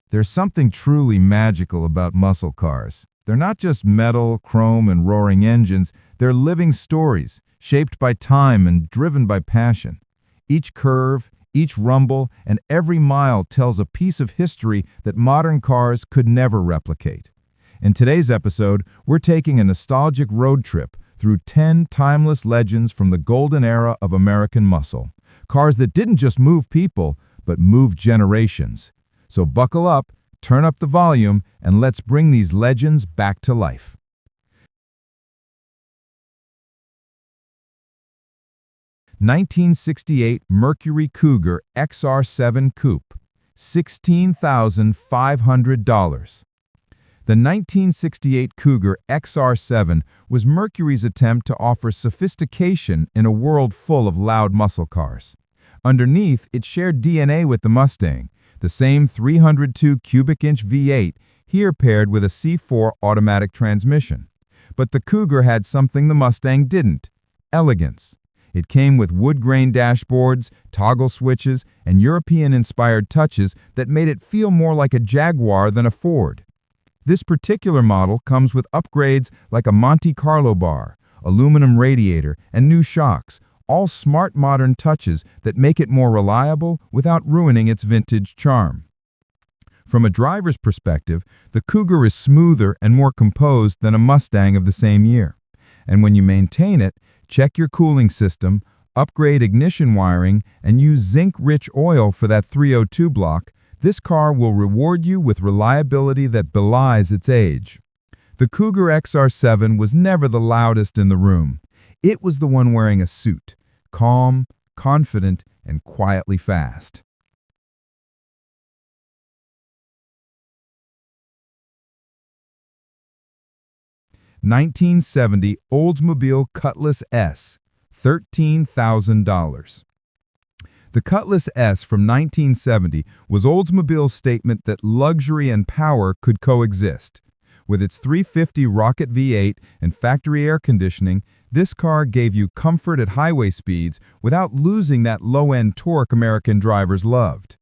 There's something truly magical about muscle cars. They're not just metal, chrome, and roaring engines, they're living stories, shaped by time and driven by passion. Each curve, each rumble, and every mile tells a piece of history that modern cars could never replicate. In today's episode, we're taking a nostalgic road trip through 10 timeless legends from the golden era of American muscle. Cars that didn't just move people, but moved generations. So buckle up, turn up the volume, and let's bring these legends back to life. '68 Mercury Cougar XR7 Coupe, $16,500. The 1968 Cougar XR7 was Mercury's attempt to offer sophistication in a world full of loud muscle cars. Underneath, it shared DNA with the Mustang, the same 302 cubic inch V8, here paired with a C4 automatic transmission. But the Cougar had something the Mustang didn't: elegance. It came with wood-grain dashboards, toggle switches, and European-inspired touches that made it feel more like a Jaguar than a Ford. This particular model comes with upgrades like a Monte Carlo bar, aluminum radiator, and new shocks, all smart modern touches that make it more reliable without ruining its vintage charm. From a driver's perspective, the Cougar is smoother and more composed than a Mustang of the same year. And when you maintain it, check your cooling system, upgrade ignition wiring, and use zinc-rich oil for that 302 block, this car will reward you with reliability that belies its age. The Cougar XR7 was never the loudest in the room. It was the one wearing a suit, calm, confident, and quietly fast. '70 Oldsmobile Cutlass S, $13,000. The Cutlass S from 1970 was Oldsmobile's statement that luxury and power could coexist. With its 350 rocket V8 and factory air conditioning, this car gave you comfort at highway speeds without losing that low-end torque American drivers loved.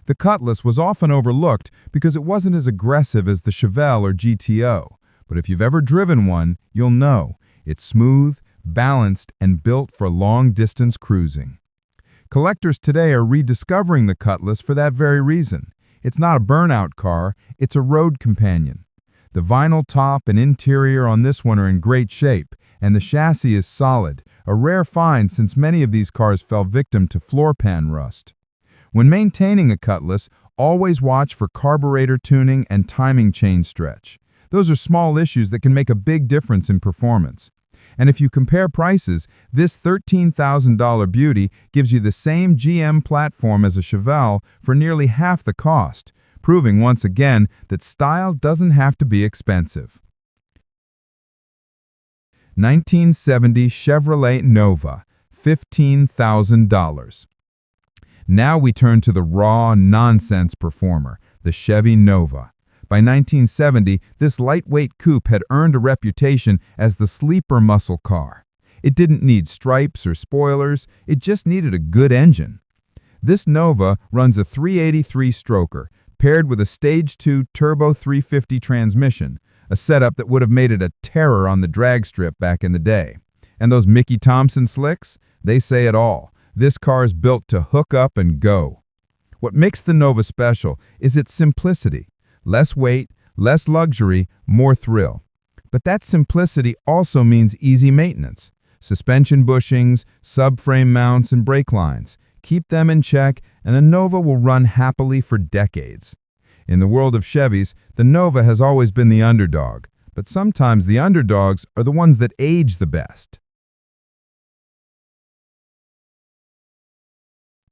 The Cutlass was often overlooked because it wasn't as aggressive as the Chevelle or GTO, but if you've ever driven one, you'll know it's smooth, balanced, and built for long-distance cruising. Collectors today are rediscovering the Cutlass for that very reason. It's not a burnout car, it's a road companion. The vinyl top and interior on this one are in great shape, and the chassis is solid, a rare find since many of these cars fell victim to floor pan rust. When maintaining a Cutlass, always watch for carburetor tuning and timing chain stretch. Those are small issues that can make a big difference in performance. And if you compare prices, this $13,000 beauty gives you the same GM platform as a Chevelle for nearly half the cost, proving once again that style doesn't have to be expensive. 1970 Chevrolet Nova, $15,000. Now we turn to the raw, nonsense performer, the Chevy Nova. By 1970, this lightweight coupe had earned a reputation as the sleeper muscle car. It didn't need stripes or spoilers, it just needed a good engine. This Nova runs a 383-stroker, paired with a Stage 2 Turbo 350 transmission, a setup that would have made it a terror on the drag strip back in the day. And those Mickey Thompson slicks? They say it all. This car is built to hook up and go. What makes the Nova special is its simplicity. Less weight, less luxury, more thrill. But that simplicity also means easy maintenance. Suspension bushings, subframe mounts, and brake lines. Keep them in check, and a Nova will run happily for decades. In the world of Chevys, the Nova has always been the underdog, but sometimes the underdogs are the ones that age the best.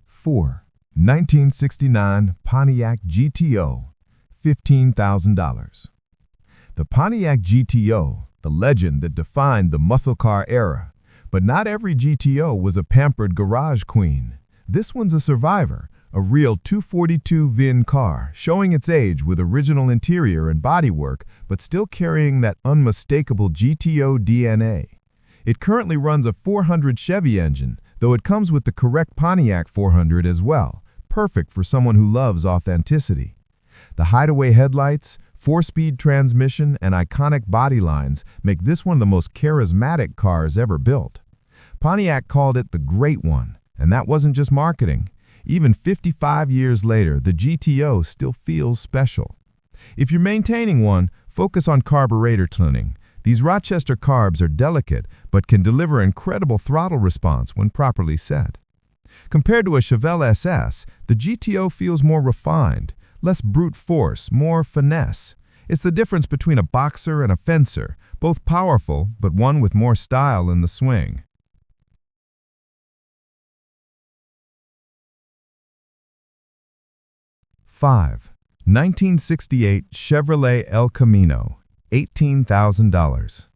4. 1969 Pontiac GTO, $15,000. The Pontiac GTO, the legend that defined the muscle car era. But not every GTO was a pampered garage queen. This one's a survivor, a real 242 VIN car, showing its age with original interior and bodywork, but still carrying that unmistakable GTO DNA. It currently runs a 400 Chevy engine, though it comes with the correct Pontiac 400 as well, perfect for someone who loves authenticity. The hideaway headlights, 4-speed transmission, and iconic body lines make this one of the most charismatic cars ever built. Pontiac called it the Great One, and that wasn't just marketing. Even 55 years later, the GTO still feels special. If you're maintaining one, focus on carburetor tuning. These Rochester carbs are delicate, but can deliver incredible throttle response when properly set. Compared to a Chevelle SS, the GTO feels more refined, less brute force, more finesse. It's the difference between a boxer and a fencer, both powerful, but one with more style in the swing. 5. 1968 Chevrolet El Camino, $18,000.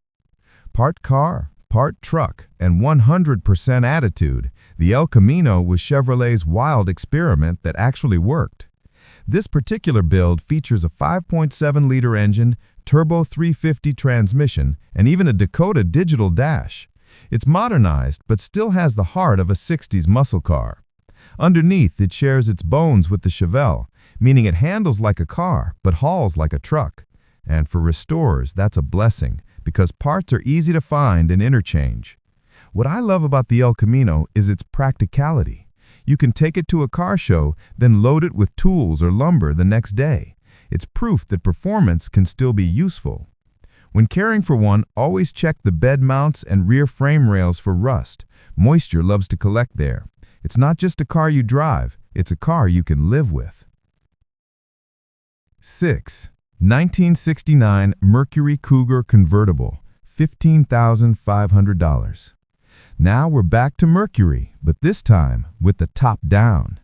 Part car, part truck, and 100% attitude, the El Camino was Chevrolet's wild experiment that actually worked. This particular build features a 5.7-liter engine, turbo 350 transmission, and even a Dakota digital dash. It's modernized, but still has the heart of a 60s muscle car. Underneath, it shares its bones with the Chevelle, meaning it handles like a car, but hauls like a truck. And for restorers, that's a blessing, because parts are easy to find and interchange. What I love about the El Camino is its practicality. You can take it to a car show, then load it with tools or lumber the next day. It's proof that performance can still be useful. When caring for one, always check the bed mounts and rear frame rails for rust. Moisture loves to collect there. It's not just a car you drive, it's a car you can live with. 6. 1969 Mercury Cougar Convertible, $15,500. Now we're back to Mercury, but this time with the top down.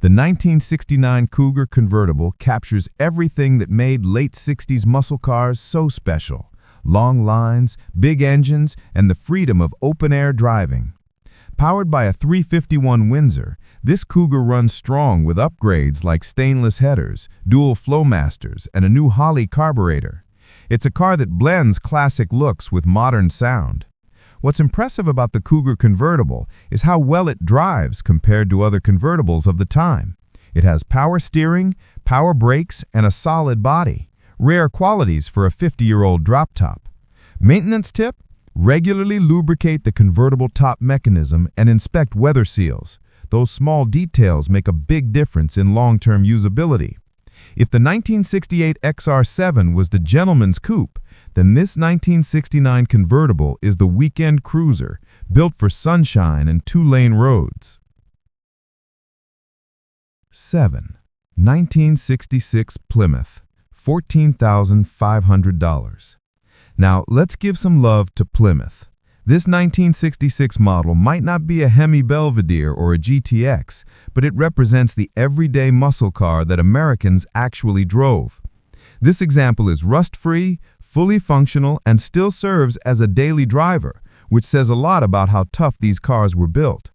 The 1969 Cougar Convertible captures everything that made late 60s muscle cars so special. Long lines, big engines, and the freedom of open-air driving. Powered by a 351 Windsor, this Cougar runs strong with upgrades like stainless headers, dual Flowmasters, and a new Holley carburetor. It's a car that blends classic looks with modern sound. What's impressive about the Cougar Convertible is how well it drives compared to other convertibles of the time. It has power steering, power brakes, and a solid body, rare qualities for a 50-year-old drop top. Maintenance tip: regularly lubricate the convertible top mechanism and inspect weather seals. Those small details make a big difference in long-term usability. If the 1968 XR7 was the gentleman's coupe, then this 1969 convertible is the weekend cruiser, built for sunshine and two-lane roads. 7. 1966 Plymouth, $14,500. Now, let's give some love to Plymouth. This 1966 model might not be a Hemi Belvedere or a GTX, but it represents the everyday muscle car that Americans actually drove. This example is rust-free, fully functional, and still serves as a daily driver, which says a lot about how tough these cars were built.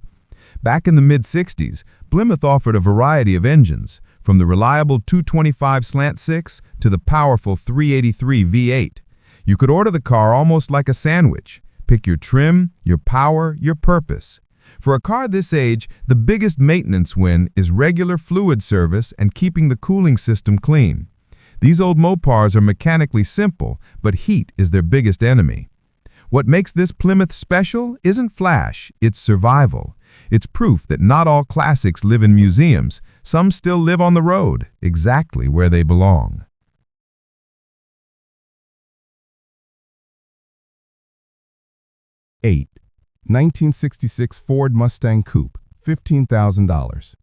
Back in the mid-60s, Plymouth offered a variety of engines, from the reliable 225 slant 6 to the powerful 383 V8. You could order the car almost like a sandwich. Pick your trim, your power, your purpose. For a car this age, the biggest maintenance win is regular fluid service and keeping the cooling system clean. These old Mopars are mechanically simple, but heat is their biggest enemy. What makes this Plymouth special isn't flash, it's survival. It's proof that not all classics live in museums. Some still live on the road, exactly where they belong. 8. 1966 Ford Mustang Coupe, $15,000.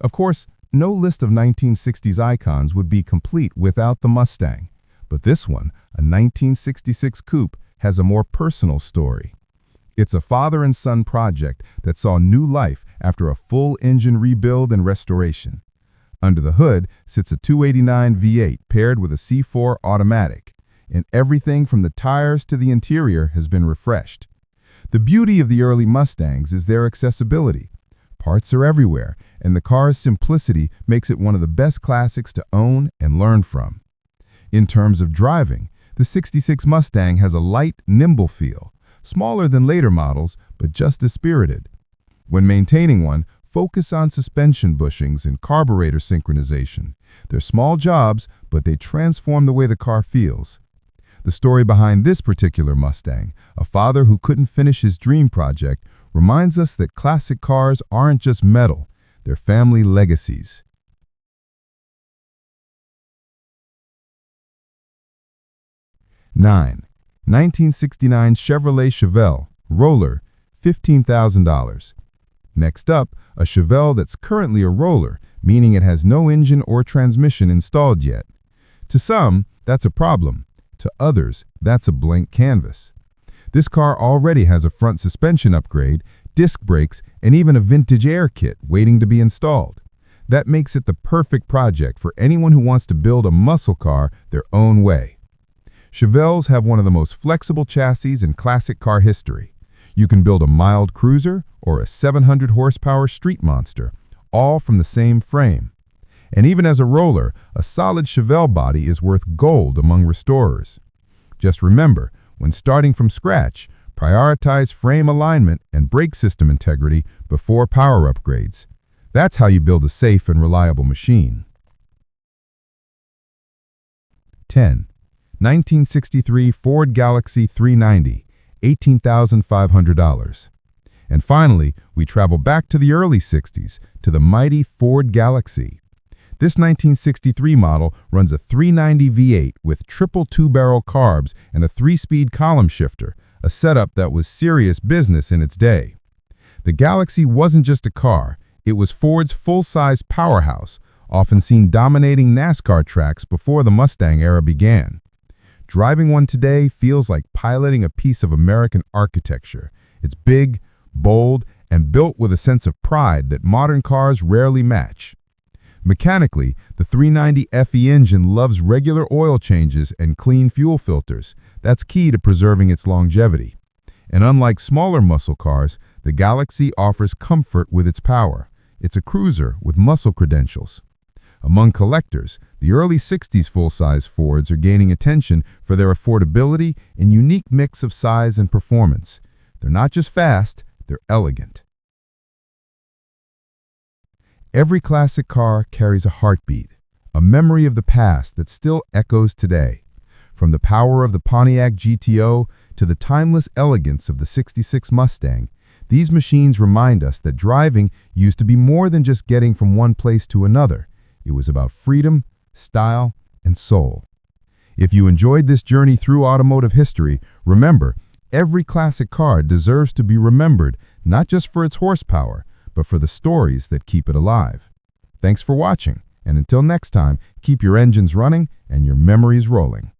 Of course, no list of 1960s icons would be complete without the Mustang, but this one, a 1966 coupe, has a more personal story. It's a father and son project that saw new life after a full engine rebuild and restoration. Under the hood sits a 289 V8 paired with a C4 automatic, and everything from the tires to the interior has been refreshed. The beauty of the early Mustangs is their accessibility. Parts are everywhere, and the car's simplicity makes it one of the best classics to own and learn from. In terms of driving, the '66 Mustang has a light, nimble feel, smaller than later models, but just as spirited. When maintaining one, focus on suspension bushings and carburetor synchronization. They're small jobs, but they transform the way the car feels. The story behind this particular Mustang, a father who couldn't finish his dream project, reminds us that classic cars aren't just metal, they're family legacies. 9. 1969 Chevrolet Chevelle, roller, $15,000. Next up, a Chevelle that's currently a roller, meaning it has no engine or transmission installed yet. To some, that's a problem. To others, that's a blank canvas. This car already has a front suspension upgrade, disc brakes, and even a vintage air kit waiting to be installed. That makes it the perfect project for anyone who wants to build a muscle car their own way. Chevelles have one of the most flexible chassis in classic car history. You can build a mild cruiser or a 700 horsepower street monster, all from the same frame. And even as a roller, a solid Chevelle body is worth gold among restorers. Just remember, when starting from scratch, prioritize frame alignment and brake system integrity before power upgrades. That's how you build a safe and reliable machine. 10. 1963 Ford Galaxy 390, $18,500. And finally, we travel back to the early 60s, to the mighty Ford Galaxy. This 1963 model runs a 390 V8 with triple two-barrel carbs and a 3-speed column shifter, a setup that was serious business in its day. The Galaxy wasn't just a car, it was Ford's full-size powerhouse, often seen dominating NASCAR tracks before the Mustang era began. Driving one today feels like piloting a piece of American architecture. It's big, bold, and built with a sense of pride that modern cars rarely match. Mechanically, the 390 FE engine loves regular oil changes and clean fuel filters. That's key to preserving its longevity. And unlike smaller muscle cars, the Galaxy offers comfort with its power. It's a cruiser with muscle credentials. Among collectors, the early 60s full-size Fords are gaining attention for their affordability and unique mix of size and performance. They're not just fast, they're elegant. Every classic car carries a heartbeat, a memory of the past that still echoes today. From the power of the Pontiac GTO to the timeless elegance of the '66 Mustang, these machines remind us that driving used to be more than just getting from one place to another. It was about freedom, style, and soul. If you enjoyed this journey through automotive history, remember, every classic car deserves to be remembered not just for its horsepower, but for the stories that keep it alive. Thanks for watching, and until next time, keep your engines running and your memories rolling.